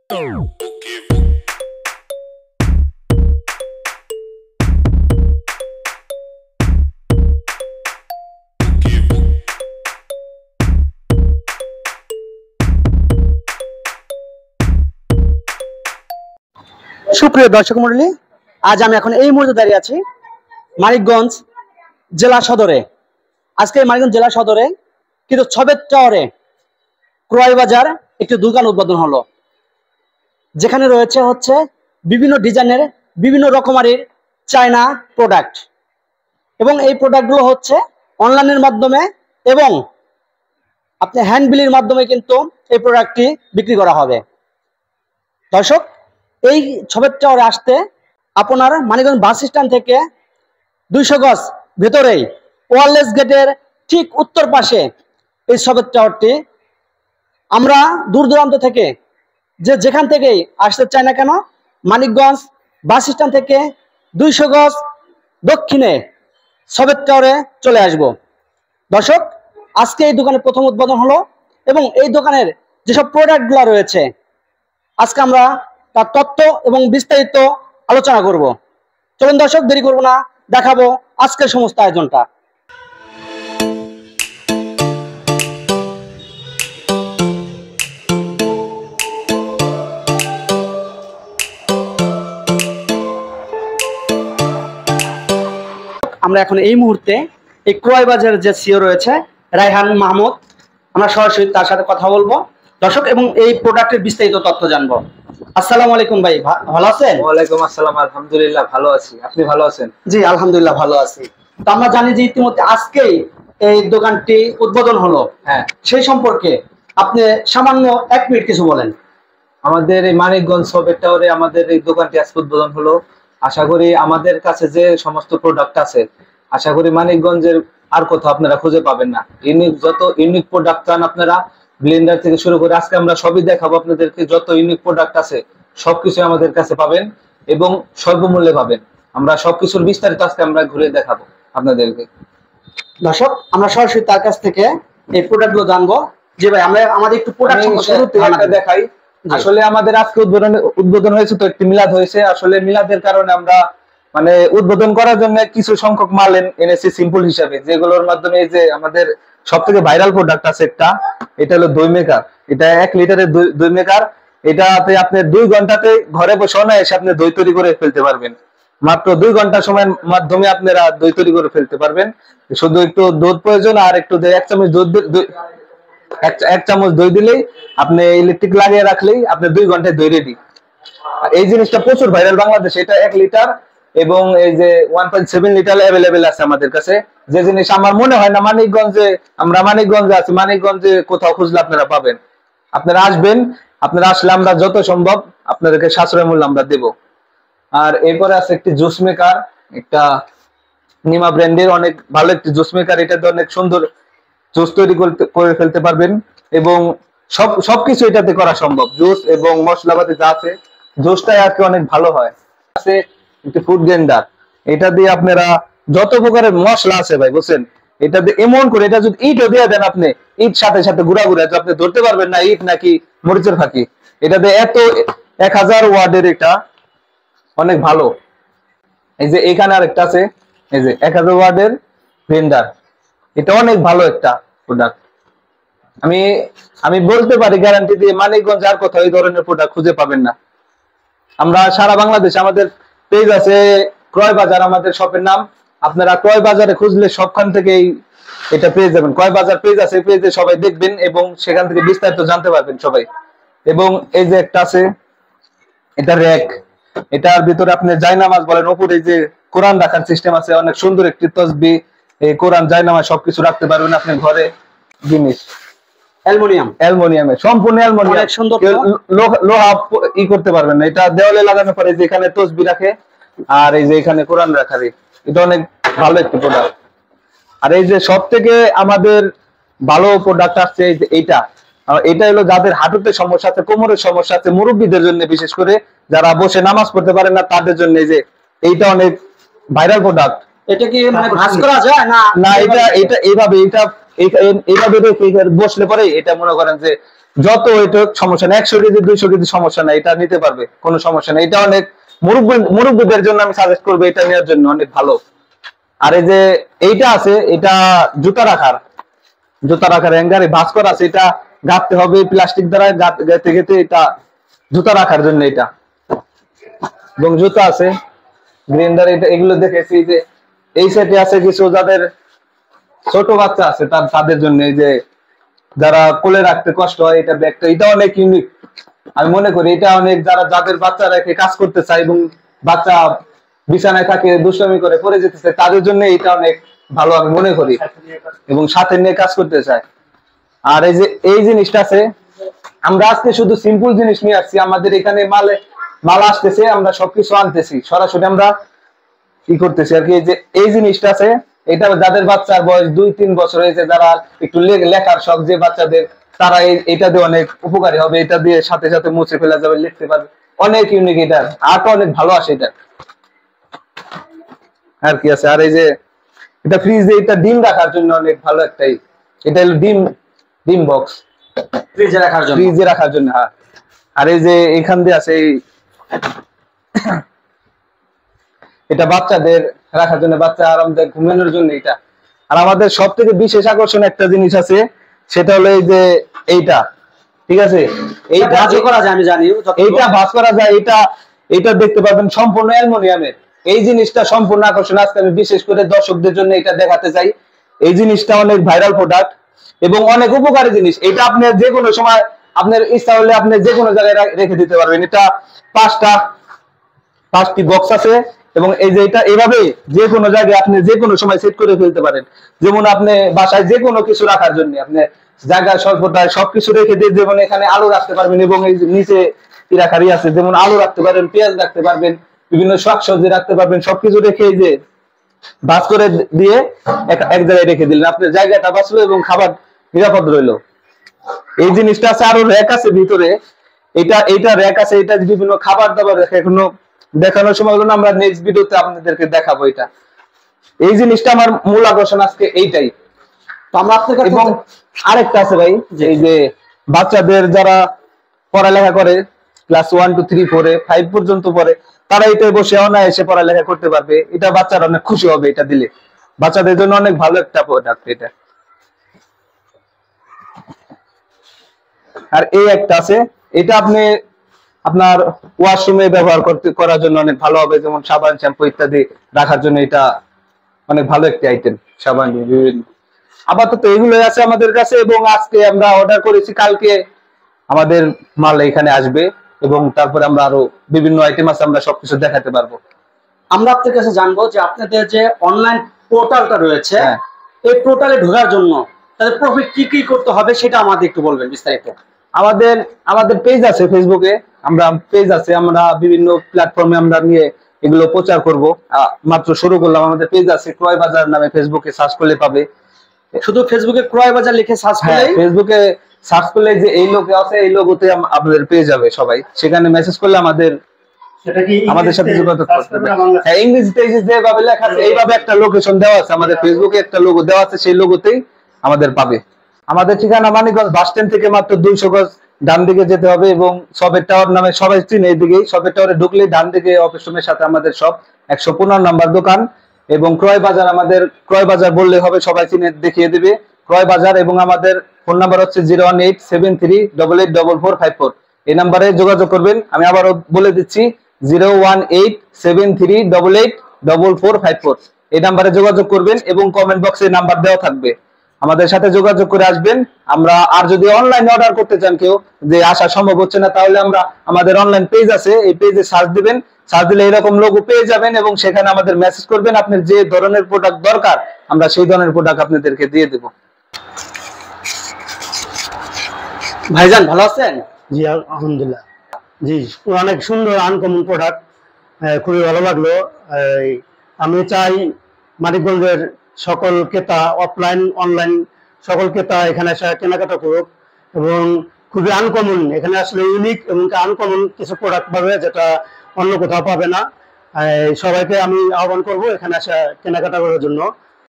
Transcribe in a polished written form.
সুপ্রিয় দর্শক মণ্ডলী, আজ আমি এখন এই মুহূর্তে দাঁড়িয়ে আছি মানিকগঞ্জ জেলা সদরে। আজকে মানিকগঞ্জ জেলা সদরে কিন্তু ছবের টাওয়ারে ক্রয় বাজার একটি দোকান উদ্বোধন হলো, যেখানে রয়েছে বিভিন্ন ডিজাইনের বিভিন্ন রকমারির চায়না প্রোডাক্ট, এবং এই প্রোডাক্টগুলো অনলাইনের মাধ্যমে এবং আপনি হ্যান্ড বিলির মাধ্যমে কিন্তু এই প্রোডাক্টটি বিক্রি করা হবে। দর্শক, এই ছবের টাওয়ারে আসতে আপনার মানিকগঞ্জ বাস স্ট্যান্ড থেকে 200 গজ ভেতরেই ওয়ারলেস গেটের ঠিক উত্তর পাশে এই ছবের টাওয়ারটি। আমরা দূর দূরান্ত থেকে যেখান থেকেই আসতে চাই না কেন, মানিকগঞ্জ বাস স্ট্যান্ড থেকে 200 গজ দক্ষিণে ছবের টাওয়ারে চলে আসব। দর্শক, আজকে এই দোকানের প্রথম উদ্বোধন হলো এবং এই দোকানের যেসব প্রোডাক্টগুলো রয়েছে আজকে আমরা তার তথ্য এবং বিস্তারিত আলোচনা করব। চলুন দর্শক, দেরি করব না, দেখাবো আজকের সমস্ত আয়োজনটা। আমরা এখন এই মুহূর্তে এই ক্রয় বাজারের যে সিও রয়েছে রায়হান মাহমুদ, আমরা সরাসরি তার সাথে কথা বলবো দর্শক, এবং এই প্রোডাক্টের বিস্তারিত তথ্য জানবো। আসসালামু আলাইকুম ভাই, ভালো আছেন? ওয়ালাইকুম আসসালাম, আলহামদুলিল্লাহ ভালো আছি। আপনি ভালো আছেন? জি আলহামদুলিল্লাহ ভালো আছি। তো আমরা জানি যে ইতিমধ্যে আজকেই এই দোকানটি উদ্বোধন হলো, হ্যাঁ, সেই সম্পর্কে আপনি সামান্য 1 মিনিট কিছু বলেন। আমাদের এই মানিকগঞ্জ ছবের টাওয়ারে আমাদের এই দোকানটি আজকে উদ্বোধন হলো। আশা করি আমাদের কাছে যে সমস্ত প্রোডাক্ট আছে, আশা করি মানিকগঞ্জের আর কোথাও আপনারা খুঁজে পাবেন না। যত ইউনিক প্রোডাক্ট চান আপনারা, ব্লেন্ডার থেকে শুরু করে আজকে আমরা সবই দেখাবো আপনাদেরকে। যত ইউনিক প্রোডাক্ট আছে সবকিছু আমাদের কাছে পাবেন এবং স্বল্পমূল্যে পাবেন। আমরা সবকিছুর বিস্তারিত আজকে আমরা ঘুরে দেখাবো আপনাদেরকে। দর্শক, আমরা সরাসরি তার কাছ থেকে এই প্রোডাক্টগুলো জানবো। যে ভাই, আমরা আমাদের একটু প্রোডাক্ট শুরুতে একটা দেখাই। আসলে আমাদের আজকে উদ্বোধন হয়েছে, তো একটি মিলাদ হয়েছে। আসলে মিলাদের কারণে আমরা মানে উদ্বোধন করার জন্য কিছু সংখ্যক মাল এনেছি সিম্পল হিসাবে, যেগুলোর মাধ্যমে এই যে আমাদের সব থেকে ভাইরাল প্রোডাক্ট আছে একটা, এটা হলো দই মেকার। এটা 1 লিটারের দই মেকার। এটাতে আপনি 2 ঘন্টাতে ঘরে বসে না এসে আপনি দই তৈরি করে ফেলতে পারবেন। মাত্র 2 ঘন্টা সময়ের মাধ্যমে আপনারা দই তৈরি করে ফেলতে পারবেন। শুধু একটু দুধ প্রয়োজন, আর একটু 1 চামচ দুধ, 1 চামচ দই দিলেই আপনি ইলেকট্রিক লাগিয়ে রাখলেই আপনি 2 ঘন্টায় দই রেডি। এই জিনিসটা প্রচুর ভাইরাল বাংলাদেশে। এটা 1 লিটার এবং এই যে 1.7 লিটার অ্যাভেলেবেল আছে আমাদের কাছে। যে জিনিস আমার মনে হয় না মানিকগঞ্জে, আমরা মানিকগঞ্জে আছি, মানিকগঞ্জে কোথাও খুঁজলে আপনারা পাবেন। আপনারা আসবেন, আপনারা আসলে আমরা যত সম্ভব আপনাদেরকে সাশ্রয় মূল্য আমরা দেব। আর এরপরে আছে একটি জুস মেকার, একটা নিমা ব্র্যান্ডের অনেক ভালো একটি জুস মেকার। এটাতে অনেক সুন্দর জুস তৈরি করে ফেলতে পারবেন এবং সবকিছু এটাতে করা সম্ভব। জুস এবং মশলাপাতি যা আছে, জুসটাই আর কি অনেক ভালো হয়। আছে একটি ফুড গ্রাইন্ডার। এটা দিয়ে আপনারা যত প্রকারের মশলা আছে ভাই, বুঝছেন, এটা দিয়ে এমন করে, এটা যদি ইটও দিয়ে দেন আপনি, ইট সাথে সাথে গুড়া আপনি ধরতে পারবেন না ইট নাকি মরিচের ফাঁকি। এটা দিয়ে এত 1000 ওয়াটের, এটা অনেক ভালো। এই যে এখানে আরেকটা আছে, এই যে 1000 ওয়াটের ব্লেন্ডার। এটা অনেক ভালো একটা প্রোডাক্ট। আমি বলতে পারি গ্যারান্টি দিয়ে, মানিকগঞ্জ আর কোথাও এই ধরনের প্রোডাক্ট খুঁজে পাবেন না। আমরা সারা বাংলাদেশে, আমাদের পেজ আছে ক্রয় বাজার, আমাদের শপের নাম। আপনারা ক্রয় বাজারে খুঁজলে সবখান থেকেই এটা পেয়ে যাবেন। ক্রয় বাজার পেজ আছে, পেজে সবাই দেখবেন এবং সেখান থেকে বিস্তারিত জানতে পারবেন সবাই। এবং এই যে একটা আছে, এটা র‍্যাক। এটার ভিতরে আপনি জায়নামাজ বলেন, উপরে যে কোরআন রাখার সিস্টেম আছে, অনেক সুন্দর একটি তসবিহ, এই কোরআন, জায়নামাজ সবকিছু রাখতে পারবেন আপনি ঘরে। জিনিস অ্যালুমিনিয়ামে, সম্পূর্ণ অ্যালুমিনিয়াম, সুন্দর, লোহা ই করতে পারবেন না। এটা দেওয়ালে লাগানোর পরে যে এখানে তসবিহ রাখে, আর এই যে এখানে কোরআন রাখার, এটা অনেক ভালো একটি প্রোডাক্ট। আর এই যে সব থেকে আমাদের ভালো প্রোডাক্ট আসছে এইটা। এটা হলো যাদের হাঁটুতে সমস্যা আছে, কোমরের সমস্যা আছে, মুরব্বীদের জন্য, বিশেষ করে যারা বসে নামাজ পড়তে পারেন না তাদের জন্য এই যে এইটা অনেক ভাইরাল প্রোডাক্ট। এটা কি মানে ভাঁজ করা যায় না? না, এটা এইভাবে, এটা এইভাবে বসলে পরে এটা মনে করেন যে যত এটা সমস্যা নেই, 100 কেজি 200 কেজি সমস্যা নাই, এটা নিতে পারবে, কোনো সমস্যা নেই। এটা অনেক মুরব্বীদের জন্য আমি সাজেস্ট করবো এটা নেওয়ার জন্য, অনেক ভালো। আর এই যে এইটা আছে, এটা জুতা রাখার হ্যাঙ্গারে ভাঁজ করা আছে, এটা গাঁথতে হবে প্লাস্টিক দ্বারা, গাঁথতে গেতে এটা জুতা রাখার জন্য এটা। এবং জুতা আছে গ্রিন্ডার, এটা এগুলো দেখেছি যে এই সেটে আছে কিছু যাদের ছোট বাচ্চা আছে তাদের জন্য, এই যে যারা কোলে রাখতে কষ্ট হয়, এটা ব্যাগটা এটা অনেক ইউনিক। আমি মনে করি এটা অনেক, যাদের বাচ্চা রেখে কাজ করতে চায় এবং বাচ্চা বিছানায় থাকে দুষ্টামি করে পড়ে যেতে চায়, তাদের জন্য এটা অনেক ভালো আমি মনে করি, এবং সাথে নিয়ে কাজ করতে চায়। আর এই যে এই জিনিসটা আছে, আমরা আজকে শুধু সিম্পল জিনিস নিয়ে আসছি, আমাদের এখানে মাল আসতেছে, আমরা সবকিছু আনতেছি সরাসরি, আমরা কি করতেছি আর কি। যে এই জিনিসটা আছে, এটা যাদের বাচ্চার বয়স 2-3 বছর হয়েছে, যারা একটু লেখার শখ যে বাচ্চাদের, তারা এটা দিয়ে অনেক উপকারী হবে। এটা দিয়ে সাথে সাথে মুছে ফেলা যাবে, লিখতে পারবে, অনেক ইউনিক। এটা আর্ট অনেক ভালো আসে এটা আর কি আছে। আর এই যে এটা ফ্রিজে, এটা ডিম রাখার জন্য অনেক ভালো একটাই, এটা হলো ডিম বক্স, ফ্রিজে রাখার জন্য। হ্যাঁ, আর এই যে এখান দিয়ে আছে এটা বাচ্চাদের রাখার জন্য, বাচ্চা আরামদায়ক ঘুমানোর জন্য এটা। আর আমাদের সব থেকে বিশেষ আকর্ষণ একটা জিনিস আছে, সেটা হলো এই যে এইটা, ঠিক আছে, এইটা ভাঁজ করা যায়, আমি জানি এইটা ভাঁজ করা যায়। এটা দেখতে পাবেন সম্পূর্ণ অ্যালুমিনিয়ামের। এই জিনিসটা সম্পূর্ণ আকর্ষণ, আজকে আমি বিশেষ করে দর্শকদের জন্য এটা দেখাতে চাই। এই জিনিসটা অনেক ভাইরাল প্রোডাক্ট এবং অনেক উপকারী জিনিস। এটা আপনি যে কোনো সময় আপনার ইচ্ছা হলে আপনি যে কোনো জায়গায় রেখে দিতে পারবেন। এটা 5টি বক্স আছে, এবং এই যে এটা এইভাবে যে কোনো জায়গায় আপনি যে কোনো সময় সেট করে ফেলতে পারেন। যেমন আপনি বাসায় যে কোনো কিছু রাখার জন্য আপনি জায়গায় স্বল্পতায় সবকিছু রেখে দিয়ে, যেমন এখানে আলু রাখতে পারবেন, এবং এই নিচে কি রাখারই আছে, যেমন আলু রাখতে পারবেন, পেঁয়াজ রাখতে পারবেন, বিভিন্ন শাকসবজি রাখতে পারবেন। সবকিছু রেখে এই যে ভাঁজ করে দিয়ে এক জায়গায় রেখে দিলেন, আপনার জায়গাটা বাঁচলো এবং খাবার নিরাপদ রইলো। এই জিনিসটা আছে। আরো র‍্যাক আছে ভিতরে, এইটা র‍্যাক আছে, এটা বিভিন্ন খাবার দাবার রেখে, এখনো দেখানোর সময় হলো না, আমরা নেক্সট ভিডিওতে আপনাদেরকে দেখাবো এটা। এই জিনিসটা আমার মূল আকর্ষণ আজকে এইটাই। তো আমরা আপনাদের এবং আরেকটা আছে ভাই, এই যে বাচ্চাদের যারা পড়ালেখা করে ক্লাস 1 2 3 4 5 পর্যন্ত পড়ে, তারা এটাই বসে অনায়াসে পড়ালেখা করতে পারবে। এটা বাচ্চারা অনেক খুশি হবে, এটা দিলে বাচ্চাদের জন্য অনেক ভালো একটা প্রোডাক্ট এটা। আর এই একটা আছে, এটা আপনি আপনার ওয়াশরুমে ব্যবহার করার জন্য অনেক ভালো হবে, যেমন সাবান শ্যাম্পু ইত্যাদি রাখার জন্য এটা অনেক ভালো একটি আইটেম। সাবান আপাতত এগুলোই আছে আমাদের কাছে, এবং আজকে আমরা অর্ডার করেছি, কালকে আমাদের মাল এখানে আসবে, এবং তারপরে আমরা আরো বিভিন্ন আইটেম আছে, আমরা সবকিছু দেখাতে পারবো। আমরা আপনার কাছে জানবো যে আপনাদের যে অনলাইন পোর্টালটা রয়েছে, এই পোর্টালে ঢোকার জন্য তাদের প্রফিট কি করতে হবে সেটা আমাদের একটু বলবেন বিস্তারিত। আমাদের পেজ আছে ফেসবুকে, আমরা বিভিন্ন প্ল্যাটফর্মে আমরা নিয়ে এগুলো প্রচার করব। মাত্র শুরু করলাম, আমাদের পেজ আছে ক্রয় বাজার নামে, ফেসবুকে সার্চ করলে পাবে। শুধু ফেসবুকে ক্রয় বাজার লিখে সার্চ করলে, ফেসবুকে সার্চ করলে যে এই লোগো আছে, এই লোগোতে আপনাদের পেয়ে যাবে সবাই, সেখানে মেসেজ করলে আমাদের সাথে যোগাযোগ করতে হবে। হ্যাঁ, ইংরেজিতে যেভাবে লেখা আছে এইভাবে একটা লোকেশন দেওয়া আছে, আমাদের ফেসবুকে একটা লোগো দেওয়া আছে, সেই লোগোতেই আমাদের পাবে। আমাদের ঠিকানা মানিকগঞ্জ বাস স্ট্যান্ড থেকে মাত্র 200 গজ ডান দিকে যেতে হবে, এবং সবের টাওয়ার নামে সবাই চিনে, এইদিকেই সবের টাওয়ারে ঢুকলে ডান দিকে অফিস রুমের সাথে আমাদের সব 115 নাম্বার দোকান। এবং ক্রয় বাজার, আমাদের ক্রয় বাজার বললে হবে, সবাই চিনে দেখিয়ে দিবে ক্রয় বাজার। এবং আমাদের ফোন নাম্বার হচ্ছে 01873884454। এই নাম্বারে যোগাযোগ করবেন। আমি আবারও বলে দিচ্ছি 01873884454। এই নাম্বারে যোগাযোগ করবেন, এবং কমেন্ট বক্সে নাম্বার দেওয়া থাকবে, আমাদের সাথে যোগাযোগ করে আসবেন। আমরা আর যদি অনলাইনে অর্ডার করতে চান কেউ, যে আসা সম্ভব হচ্ছে না, তাহলে আমাদের অনলাইন পেজ আছে, এই পেজে সার্চ দিবেন, সার্চ দিলে এরকম লোগো পেয়ে যাবেন, এবং সেখানে আমাদের মেসেজ করবেন, আপনার যে ধরনের প্রোডাক্ট দরকার আমরা সেই ধরনের প্রোডাক্ট আপনাদেরকে দিয়ে দেব। ভাইজান ভালো আছেন? জি আলহামদুলিল্লাহ। জি, অনেক সুন্দর আনকমন প্রোডাক্ট, খুবই ভালো লাগলো। আমি চাই মানিকগঞ্জের সকল ক্রেতা, অফলাইন অনলাইন সকল ক্রেতা এখানে এসে কেনাকাটা করুক, এবং খুবই আনকমন, এখানে আসলে ইউনিক এবং আনকমন কিছু প্রোডাক্ট পাবে যেটা অন্য কোথাও পাবে না। সবাইকে আমি আহ্বান করব এখানে এসে কেনাকাটা করার জন্য।